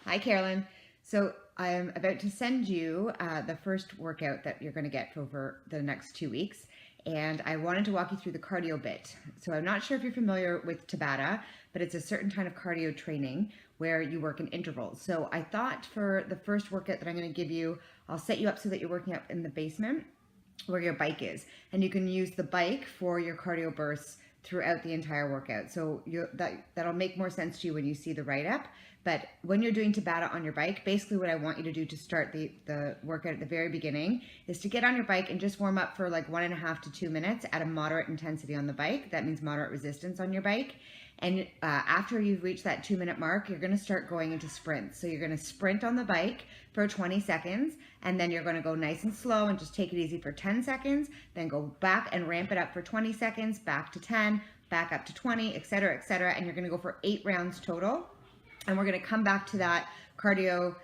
Hi, Carolyn. So I'm about to send you the first workout that you're going to get over the next 2 weeks. And I wanted to walk you through the cardio bit. So I'm not sure if you're familiar with Tabata, but it's a certain kind of cardio training where you work in intervals. So I thought for the first workout that I'm going to give you, I'll set you up so that you're working up in the basement where your bike is. And you can use the bike for your cardio bursts throughout the entire workout. So that'll make more sense to you when you see the write-up. But when you're doing Tabata on your bike, basically what I want you to do to start the workout at the very beginning is to get on your bike and just warm up for like 1.5 to 2 minutes at a moderate intensity on the bike. That means moderate resistance on your bike. And after you've reached that 2-minute mark, you're going to start going into sprints. So you're going to sprint on the bike for 20 seconds, and then you're going to go nice and slow and just take it easy for 10 seconds, then go back and ramp it up for 20 seconds, back to 10, back up to 20, etc., and you're going to go for 8 rounds total. And we're going to come back to that cardio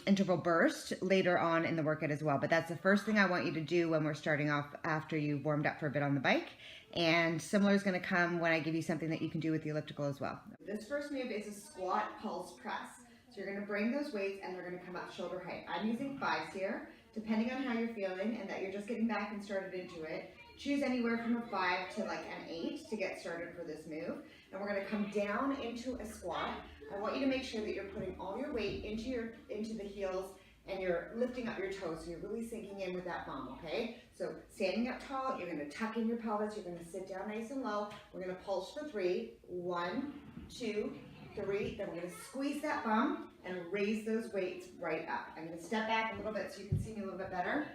interval burst later on in the workout as well. But that's the first thing I want you to do when we're starting off after you've warmed up for a bit on the bike. And similar is going to come when I give you something that you can do with the elliptical as well. This first move is a squat pulse press. So you're going to bring those weights and they're going to come up shoulder height. I'm using 5s here, depending on how you're feeling and that you're just getting back and started into it. Choose anywhere from a 5 to like an 8 to get started for this move. And we're going to come down into a squat. I want you to make sure that you're putting all your weight into the heels and you're lifting up your toes, so you're really sinking in with that bum, okay? So standing up tall, you're going to tuck in your pelvis, you're going to sit down nice and low. We're going to pulse for 3. 1, 2, 3. Then we're going to squeeze that bum and raise those weights right up. I'm going to step back a little bit so you can see me a little bit better.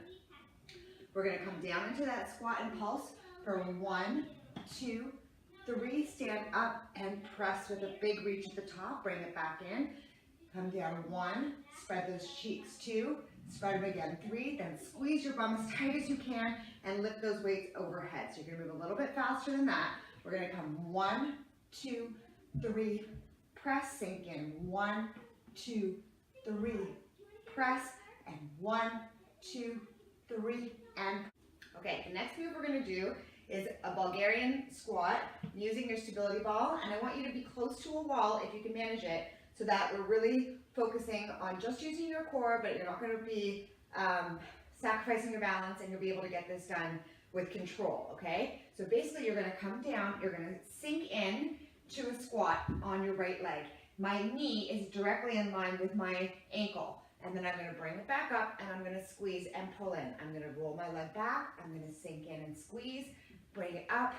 We're going to come down into that squat and pulse for 1, 2, 3, stand up and press with a big reach at the top, bring it back in, come down 1, spread those cheeks 2, spread them again 3, then squeeze your bum as tight as you can and lift those weights overhead. So you're going to move a little bit faster than that. We're going to come 1, 2, 3, press, sink in, 1, 2, 3, press, and 1, 2, 3, and okay, the next move we're going to do is a Bulgarian squat using your stability ball, and I want you to be close to a wall if you can manage it, so that we're really focusing on just using your core, but you're not going to be sacrificing your balance, and you'll be able to get this done with control, okay? So basically you're going to come down, you're going to sink in to a squat on your right leg. My knee is directly in line with my ankle. And then I'm going to bring it back up and I'm going to squeeze and pull in. I'm going to roll my leg back. I'm going to sink in and squeeze, bring it up,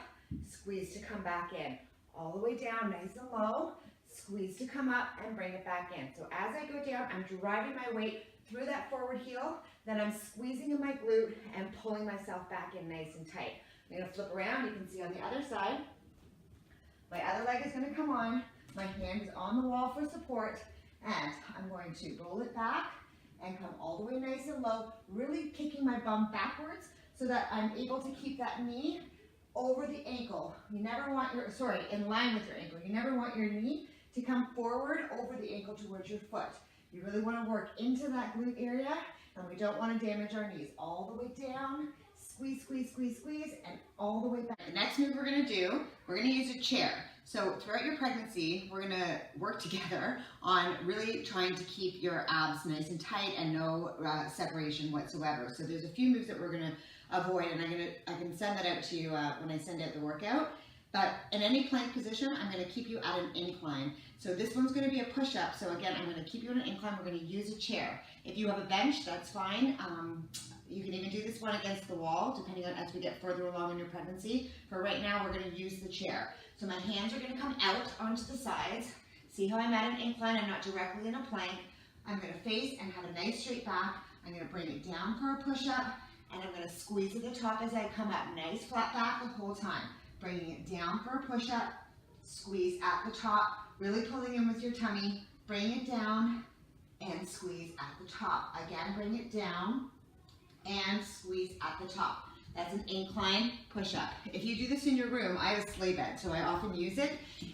squeeze to come back in. All the way down, nice and low, squeeze to come up and bring it back in. So as I go down, I'm driving my weight through that forward heel, then I'm squeezing in my glute and pulling myself back in nice and tight. I'm going to flip around. You can see on the other side, my other leg is going to come on. My hand is on the wall for support. And I'm going to roll it back and come all the way nice and low, really kicking my bum backwards so that I'm able to keep that knee over the ankle. You never want in line with your ankle. You never want your knee to come forward over the ankle towards your foot. You really want to work into that glute area, and we don't want to damage our knees. All the way down, squeeze, squeeze, squeeze, squeeze, and all the way back. The next move we're going to do, we're going to use a chair. So throughout your pregnancy, we're going to work together on really trying to keep your abs nice and tight and no separation whatsoever. So there's a few moves that we're going to avoid, and I can send that out to you when I send out the workout. But in any plank position, I'm going to keep you at an incline. So this one's going to be a push-up. So again, I'm going to keep you at an incline. We're going to use a chair. If you have a bench, that's fine. You can even do this one against the wall, depending on as we get further along in your pregnancy. For right now, we're going to use the chair. So my hands are going to come out onto the sides. See how I'm at an incline? I'm not directly in a plank. I'm going to face and have a nice straight back. I'm going to bring it down for a push-up, and I'm going to squeeze at the top as I come up. Nice flat back the whole time. Bringing it down for a push-up, squeeze at the top, really pulling in with your tummy. Bring it down and squeeze at the top. Again, bring it down and squeeze at the top. That's an incline push-up. If you do this in your room, I have a sleigh bed, so I often use it.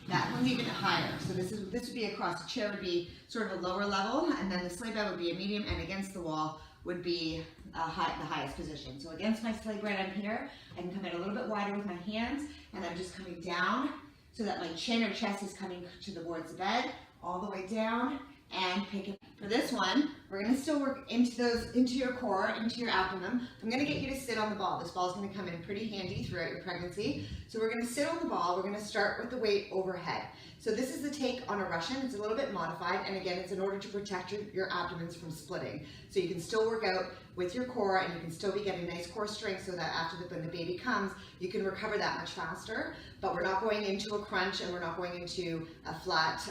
That one's even higher. So this would be across. The chair would be sort of a lower level, and then the sleigh bed would be a medium, and against the wall would be the highest position. So against my sleigh bed, I'm here. I can come in a little bit wider with my hands, and I'm just coming down so that my chin or chest is coming towards the bed, all the way down, and pick it. For this one, we're going to still work into your core, into your abdomen. I'm going to get you to sit on the ball. This ball is going to come in pretty handy throughout your pregnancy. So we're going to sit on the ball. We're going to start with the weight overhead. So this is the take on a Russian. It's a little bit modified, and again, it's in order to protect your abdomens from splitting. So you can still work out with your core, and you can still be getting nice core strength so that when the baby comes, you can recover that much faster. But we're not going into a crunch, and we're not going into a flat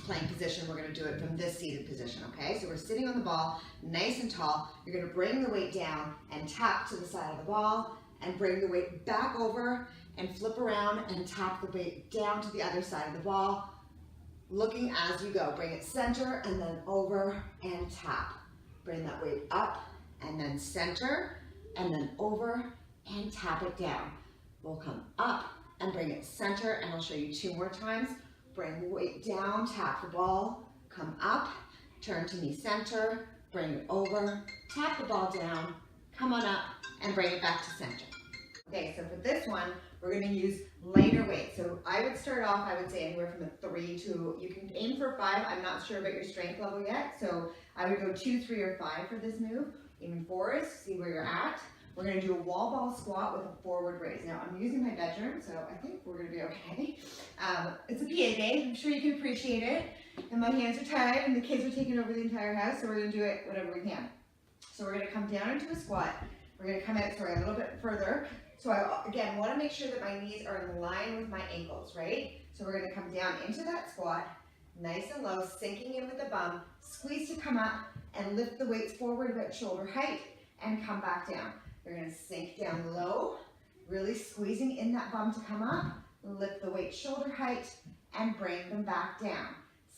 plank position. We're going to do it from this seated position, okay? So we're sitting on the ball, nice and tall. You're going to bring the weight down and tap to the side of the ball, and bring the weight back over and flip around and tap the weight down to the other side of the ball, looking as you go. Bring it center and then over and tap. Bring that weight up and then center and then over and tap it down. We'll come up and bring it center, and I'll show you 2 more times. Bring the weight down, tap the ball, come up, turn to knee center, bring it over, tap the ball down, come on up, and bring it back to center. Okay, so for this one, we're going to use lighter weight. So I would start off, I would say anywhere from a 3 to, you can aim for 5. I'm not sure about your strength level yet, so I would go 2, 3, or 5 for this move. Even 4 is, see where you're at. We're going to do a wall ball squat with a forward raise. Now, I'm using my bedroom, so I think we're going to be okay. It's a PA day. I'm sure you can appreciate it. And my hands are tied, and the kids are taking over the entire house, so we're going to do it whatever we can. So we're going to come down into a squat. We're going to come out, a little bit further. So I, again, want to make sure that my knees are in line with my ankles, right? So we're going to come down into that squat, nice and low, sinking in with the bum, squeeze to come up, and lift the weights forward about shoulder height, and come back down. You're going to sink down low, really squeezing in that bum to come up, lift the weight shoulder height, and bring them back down.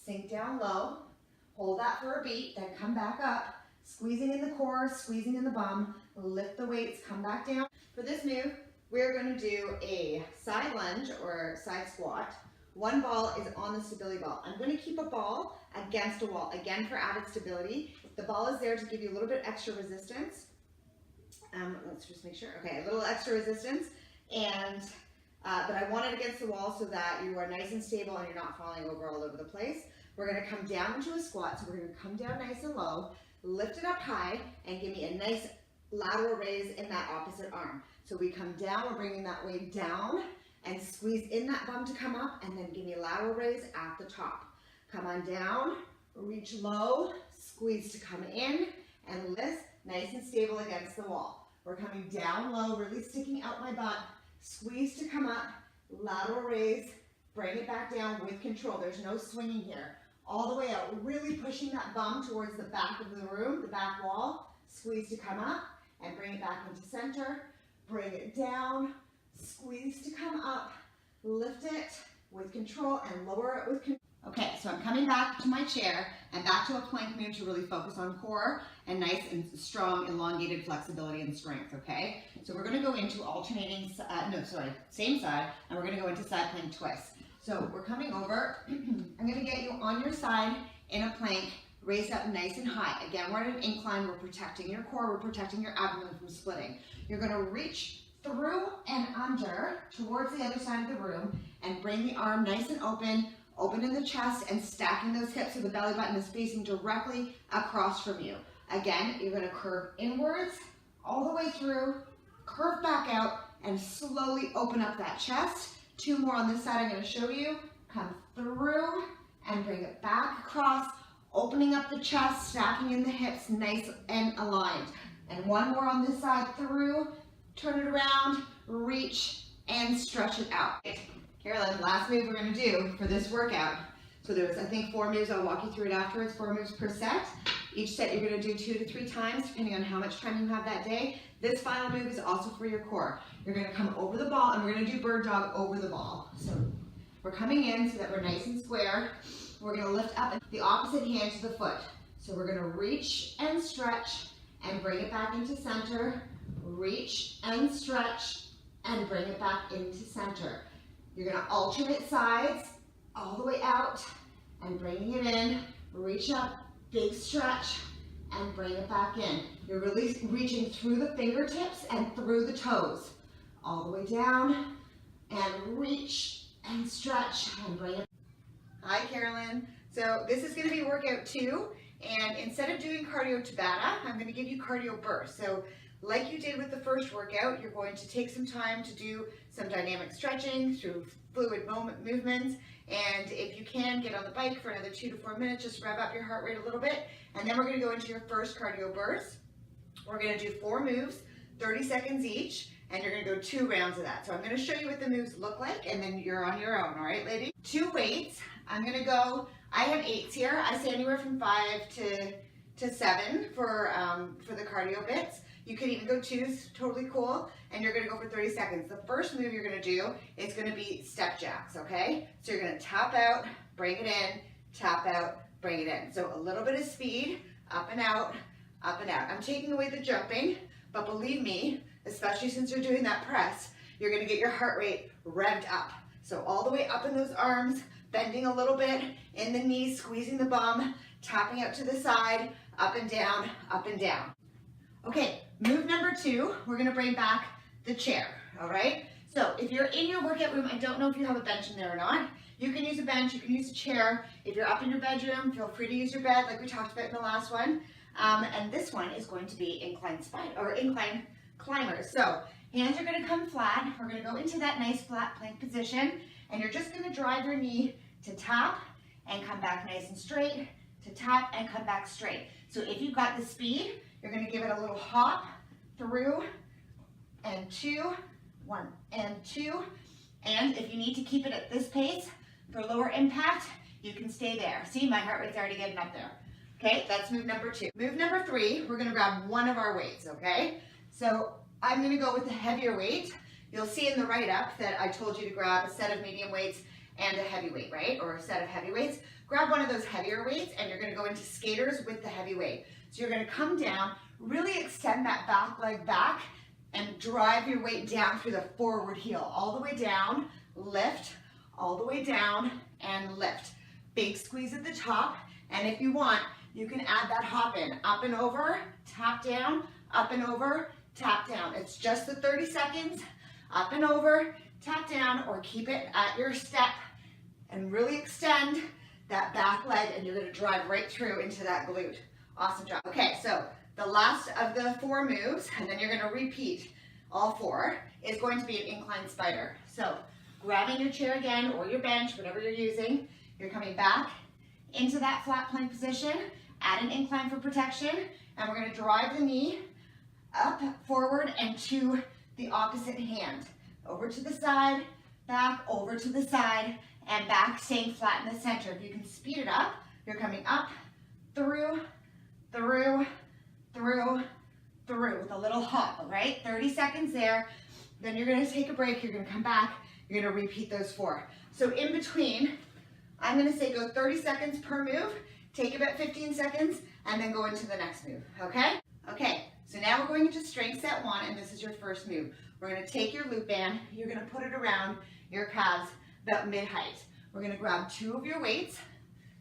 Sink down low, hold that for a beat, then come back up, squeezing in the core, squeezing in the bum, lift the weights, come back down. For this move, we're going to do a side lunge or side squat. One ball is on the stability ball. I'm going to keep a ball against a wall, again for added stability. The ball is there to give you a little bit extra resistance. Let's just make sure. Okay, a little extra resistance, and but I want it against the wall so that you are nice and stable and you're not falling over all over the place. We're going to come down into a squat, so we're going to come down nice and low, lift it up high, and give me a nice lateral raise in that opposite arm. So we come down, we're bringing that weight down, and squeeze in that bum to come up, and then give me a lateral raise at the top. Come on down, reach low, squeeze to come in, and lift, nice and stable against the wall. We're coming down low, really sticking out my butt, squeeze to come up, lateral raise, bring it back down with control. There's no swinging here. All the way out, really pushing that bum towards the back of the room, the back wall, squeeze to come up, and bring it back into center, bring it down, squeeze to come up, lift it with control, and lower it with control. Okay, so I'm coming back to my chair and back to a plank move to really focus on core and nice and strong elongated flexibility and strength, okay? So we're gonna go into alternating, same side, and we're gonna go into side plank twists. So we're coming over, I'm gonna get you on your side in a plank, raised up nice and high. Again, we're at an incline, we're protecting your core, we're protecting your abdomen from splitting. You're gonna reach through and under towards the other side of the room and bring the arm nice and open in the chest and stacking those hips so the belly button is facing directly across from you. Again, you're gonna curve inwards all the way through, curve back out, and slowly open up that chest. 2 more on this side I'm gonna show you. Come through and bring it back across, opening up the chest, stacking in the hips, nice and aligned. And 1 more on this side, through, turn it around, reach, and stretch it out. Carolyn, last move we're going to do for this workout. So there's, I think, 4 moves. I'll walk you through it afterwards. 4 moves per set. Each set you're going to do 2 to 3 times, depending on how much time you have that day. This final move is also for your core. You're going to come over the ball, and we're going to do bird dog over the ball. So we're coming in so that we're nice and square. We're going to lift up the opposite hand to the foot. So we're going to reach and stretch and bring it back into center. Reach and stretch and bring it back into center. You're going to alternate sides all the way out and bringing it in. Reach up, big stretch, and bring it back in. You're really reaching through the fingertips and through the toes. All the way down and reach and stretch and bring it. Hi, Carolyn. So this is gonna be workout 2, and instead of doing cardio Tabata, I'm gonna give you cardio burst. So like you did with the first workout, you're going to take some time to do some dynamic stretching through fluid movements, and if you can, get on the bike for another 2 to 4 minutes, just rev up your heart rate a little bit, and then we're gonna go into your first cardio burst. We're gonna do 4 moves, 30 seconds each, and you're gonna go 2 rounds of that. So I'm gonna show you what the moves look like, and then you're on your own, all right, ladies? 2 weights. I'm gonna go, I have 8s here. I say anywhere from 5 to 7 for the cardio bits. You could even go 2s, totally cool, and you're gonna go for 30 seconds. The first move you're gonna do is gonna be step jacks, okay? So you're gonna tap out, bring it in, tap out, bring it in. So a little bit of speed, up and out, up and out. I'm taking away the jumping, but believe me, especially since you're doing that press, you're gonna get your heart rate revved up. So all the way up in those arms, bending a little bit, in the knees, squeezing the bum, tapping out to the side, up and down, up and down. Okay, move number 2, we're gonna bring back the chair, all right? So if you're in your workout room, I don't know if you have a bench in there or not. You can use a bench, you can use a chair. If you're up in your bedroom, feel free to use your bed like we talked about in the last one. And this one is going to be Incline Spider, or Incline Climbers. So hands are gonna come flat. We're gonna go into that nice flat plank position, and you're just gonna drive your knee to tap and come back nice and straight, to tap and come back straight. So if you've got the speed, you're gonna give it a little hop through, and 2, 1 and 2. And if you need to keep it at this pace for lower impact, you can stay there. See, my heart rate's already getting up there. Okay, that's move number 2. Move number 3, we're gonna grab one of our weights, okay? So I'm gonna go with the heavier weight. You'll see in the write-up that I told you to grab a set of medium weights and a heavy weight, right? Or a set of heavy weights. Grab one of those heavier weights, and you're gonna go into skaters with the heavy weight. So you're gonna come down, really extend that back leg back, and drive your weight down through the forward heel, all the way down, lift, all the way down, and lift. Big squeeze at the top, and if you want, you can add that hop in, up and over, tap down, up and over, tap down. It's just the 30 seconds, up and over, tap down, or keep it at your step, and really extend that back leg, and you're gonna drive right through into that glute. Awesome job. Okay, so the last of the 4 moves, and then you're gonna repeat all 4, is going to be an Incline Spider. So grabbing your chair again, or your bench, whatever you're using, you're coming back into that flat plank position, add an incline for protection, and we're gonna drive the knee up, forward, and to the opposite hand. Over to the side, back, over to the side, and back, staying flat in the center. If you can speed it up, you're coming up, through, through, through, through, with a little hop, all right? 30 seconds there. Then you're gonna take a break, you're gonna come back, you're gonna repeat those 4. So in between, I'm gonna say go 30 seconds per move, take about 15 seconds, and then go into the next move, okay? Okay, so now we're going into strength set 1, and this is your first move. We're gonna take your loop band, you're gonna put it around your calves about mid-height. We're gonna grab 2 of your weights.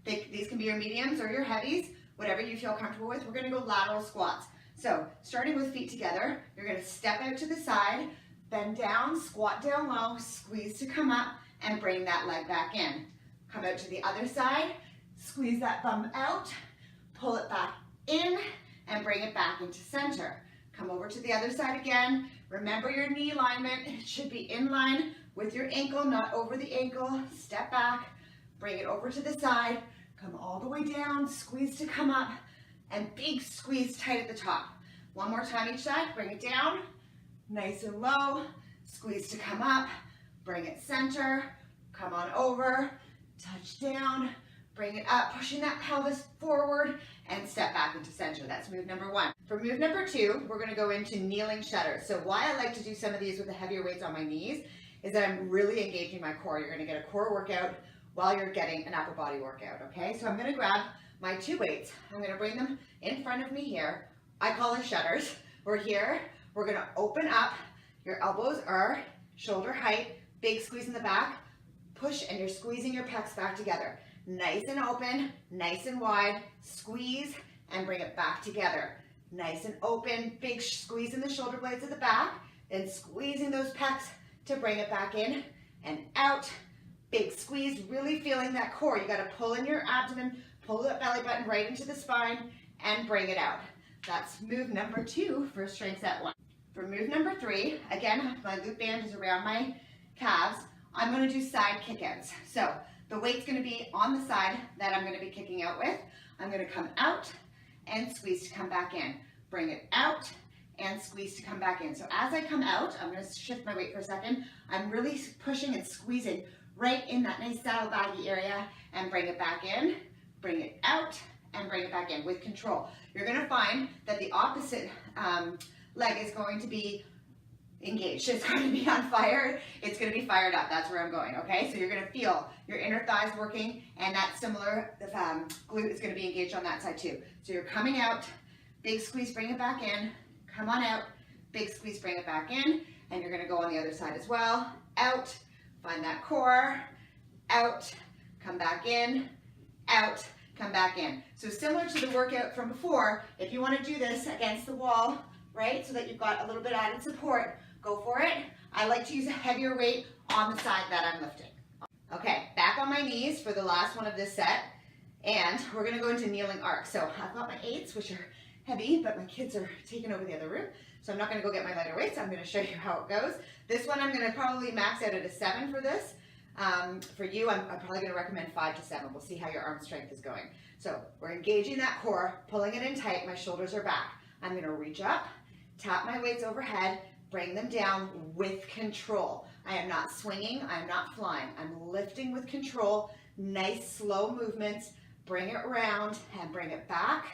These can be your mediums or your heavies, whatever you feel comfortable with. We're gonna go lateral squats. So starting with feet together, you're gonna step out to the side, bend down, squat down low, squeeze to come up, and bring that leg back in. Come out to the other side, squeeze that bum out, pull it back in, and bring it back into center. Come over to the other side again. Remember your knee alignment. It should be in line with your ankle, not over the ankle. Step back, bring it over to the side, come all the way down, squeeze to come up, and big squeeze tight at the top. One more time each side, bring it down, nice and low, squeeze to come up, bring it center, come on over, touch down, bring it up, pushing that pelvis forward, and step back into center. That's move number 1. For move number 2, we're gonna go into kneeling shutters. So why I like to do some of these with the heavier weights on my knees is that I'm really engaging my core. You're gonna get a core workout while you're getting an upper body workout, okay? So I'm gonna grab my 2 weights. I'm gonna bring them in front of me here. I call them shutters. We're here, we're gonna open up. Your elbows are shoulder height, big squeeze in the back, push, and you're squeezing your pecs back together. Nice and open, nice and wide, squeeze, and bring it back together. Nice and open, big squeeze in the shoulder blades at the back, then squeezing those pecs to bring it back in and out, Big squeeze, really feeling that core. You got to pull in your abdomen, pull that belly button right into the spine, and bring it out. That's move number 2 for strength set 1. For move number 3, again, my loop band is around my calves. I'm going to do side kickouts. So the weight's going to be on the side that I'm going to be kicking out with. I'm going to come out and squeeze to come back in. Bring it out and squeeze to come back in. So as I come out, I'm going to shift my weight for a second. I'm really pushing and squeezing right in that nice saddlebaggy area and bring it back in, bring it out, and bring it back in with control. You're going to find that the opposite leg is going to be engaged. It's going to be on fire. It's going to be fired up. That's where I'm going, okay? So you're going to feel your inner thighs working, and that similar glute is going to be engaged on that side too. So you're coming out, big squeeze, bring it back in, come on out, big squeeze, bring it back in, and you're going to go on the other side as well. Out, find that core, out, come back in, out, come back in. So similar to the workout from before, if you want to do this against the wall, right, so that you've got a little bit added support, go for it. I like to use a heavier weight on the side that I'm lifting. Okay, back on my knees for the last one of this set, and we're going to go into kneeling arc. So I've got my 8s, which are heavy, but my kids are taking over the other room, so I'm not going to go get my lighter weights. I'm going to show you how it goes. This one I'm going to probably max out at a 7 for this. For you, I'm probably going to recommend 5 to 7. We'll see how your arm strength is going. So we're engaging that core, pulling it in tight. My shoulders are back. I'm going to reach up, tap my weights overhead, bring them down with control. I am not swinging. I'm not flying. I'm lifting with control. Nice slow movements. Bring it round and bring it back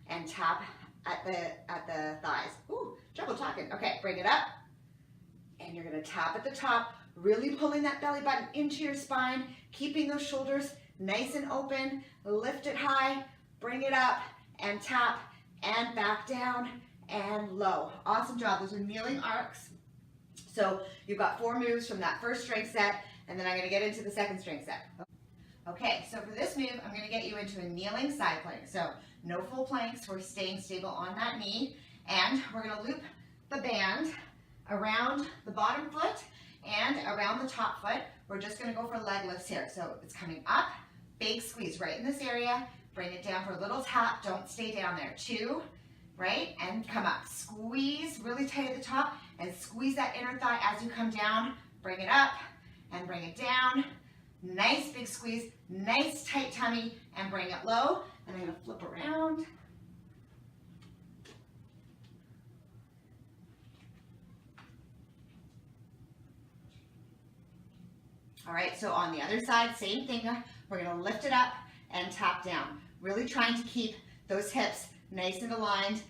and tap at the thighs. Ooh, trouble talking. Okay, bring it up. And you're going to tap at the top, really pulling that belly button into your spine, keeping those shoulders nice and open. Lift it high, bring it up, and tap, and back down, and low. Awesome job. Those are kneeling arcs. So you've got 4 moves from that first strength set, and then I'm going to get into the second strength set. Okay, so for this move, I'm going to get you into a kneeling side plank. So no full planks. We're staying stable on that knee, and we're going to loop the band around the bottom foot and around the top foot. We're just going to go for leg lifts here. So it's coming up, big squeeze right in this area. Bring it down for a little tap. Don't stay down there. 2, right? And come up. Squeeze really tight at the top and squeeze that inner thigh as you come down. Bring it up and bring it down. Nice big squeeze, nice tight tummy, and bring it low. And I'm going to flip around. All right, so on the other side, same thing. We're going to lift it up and tap down. Really trying to keep those hips nice and aligned,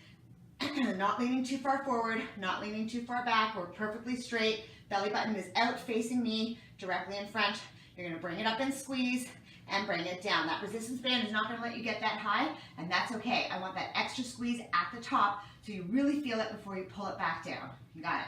not leaning too far forward, not leaning too far back. We're perfectly straight. Belly button is out facing me, directly in front. You're going to bring it up and squeeze and bring it down. That resistance band is not going to let you get that high, and that's okay. I want that extra squeeze at the top so you really feel it before you pull it back down. You got it.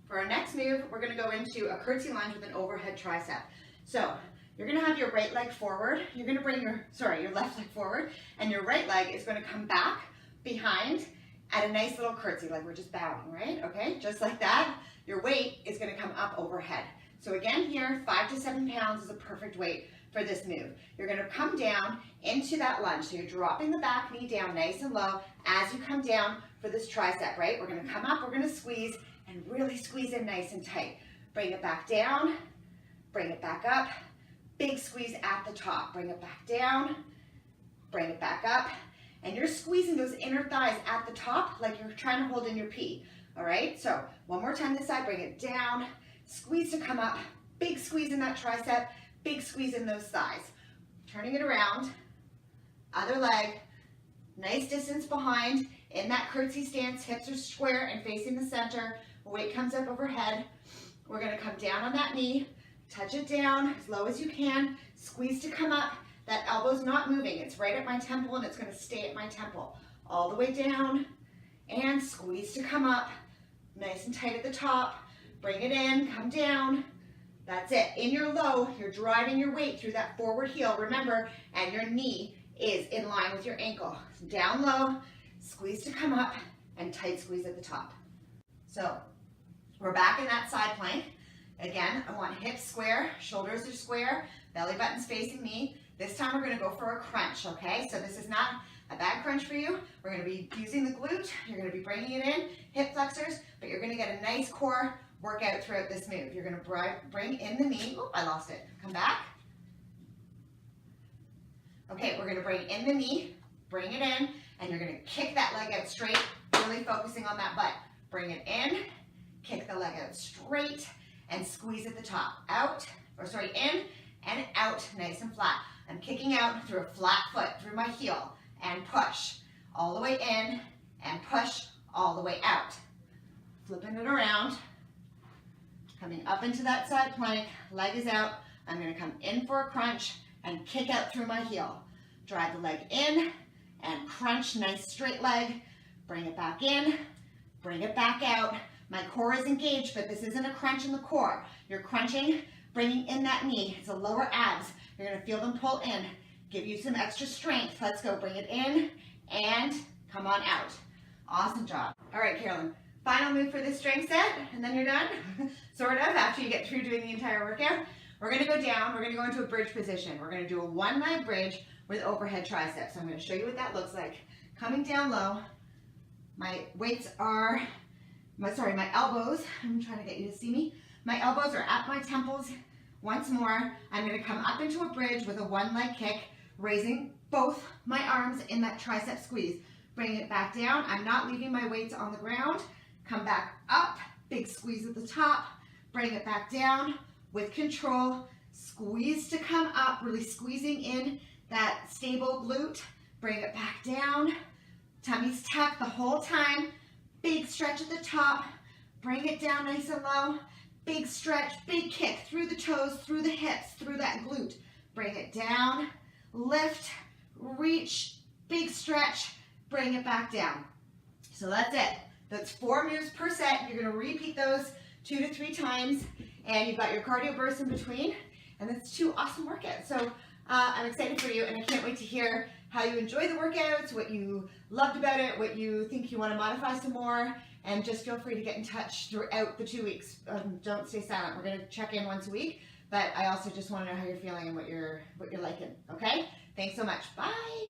For our next move, we're going to go into a curtsy lunge with an overhead tricep. So you're going to have your right leg forward. You're going to bring your left leg forward, and your right leg is going to come back behind at a nice little curtsy, like we're just bowing, right? Okay, just like that. Your weight is going to come up overhead. So again here, 5 to 7 pounds is a perfect weight for this move. You're going to come down into that lunge. So you're dropping the back knee down nice and low as you come down for this tricep, right? We're going to come up, we're going to squeeze, and really squeeze in nice and tight. Bring it back down, bring it back up, big squeeze at the top. Bring it back down, bring it back up, and you're squeezing those inner thighs at the top like you're trying to hold in your pee, all right? So one more time this side, bring it down, squeeze to come up, big squeeze in that tricep, big squeeze in those thighs. Turning it around, other leg, nice distance behind, in that curtsy stance, hips are square and facing the center, weight comes up overhead. We're gonna come down on that knee, touch it down as low as you can, squeeze to come up. That elbow's not moving, it's right at my temple and it's gonna stay at my temple. All the way down and squeeze to come up, nice and tight at the top. Bring it in, come down. That's it. In your low, you're driving your weight through that forward heel, remember, and your knee is in line with your ankle. Down low, squeeze to come up, and tight squeeze at the top. So we're back in that side plank. Again, I want hips square, shoulders are square, belly button's facing me. This time we're gonna go for a crunch, okay? So this is not a bad crunch for you. We're gonna be using the glute. You're gonna be bringing it in, hip flexors, but you're gonna get a nice core workout throughout this move. You're gonna bring in the knee. Oh, I lost it. Come back. Okay, we're gonna bring in the knee, bring it in, and you're gonna kick that leg out straight, really focusing on that butt. Bring it in, kick the leg out straight, and squeeze at the top. In and out, nice and flat. I'm kicking out through a flat foot, through my heel, and push all the way in, and push all the way out. Flipping it around, coming up into that side plank, leg is out. I'm gonna come in for a crunch and kick out through my heel. Drive the leg in and crunch, nice straight leg. Bring it back in, bring it back out. My core is engaged, but this isn't a crunch in the core. You're crunching, bringing in that knee. It's the lower abs. You're gonna feel them pull in. Give you some extra strength. Let's go, bring it in and come on out. Awesome job. All right, Carolyn, final move for this strength set, and then you're done, sort of, after you get through doing the entire workout. We're gonna go down, we're gonna go into a bridge position. We're gonna do a one leg bridge with overhead triceps. So I'm gonna show you what that looks like. Coming down low, my weights are, my elbows, I'm trying to get you to see me. My elbows are at my temples. Once more, I'm gonna come up into a bridge with a one leg kick, raising both my arms in that tricep squeeze. Bring it back down. I'm not leaving my weights on the ground. Come back up, big squeeze at the top. Bring it back down with control. Squeeze to come up, really squeezing in that stable glute. Bring it back down. Tummy's tucked the whole time. Big stretch at the top. Bring it down nice and low. Big stretch, big kick through the toes, through the hips, through that glute. Bring it down, lift, reach, big stretch, bring it back down. So that's it. That's 4 moves per set. You're gonna repeat those 2 to 3 times, and you've got your cardio bursts in between, and that's 2 awesome workouts. So I'm excited for you, and I can't wait to hear how you enjoy the workouts, what you loved about it, what you think you wanna modify some more, and just feel free to get in touch throughout the 2 weeks. Don't stay silent. We're gonna check in once a week, but I also just wanna know how you're feeling and what you're liking, okay? Thanks so much. Bye.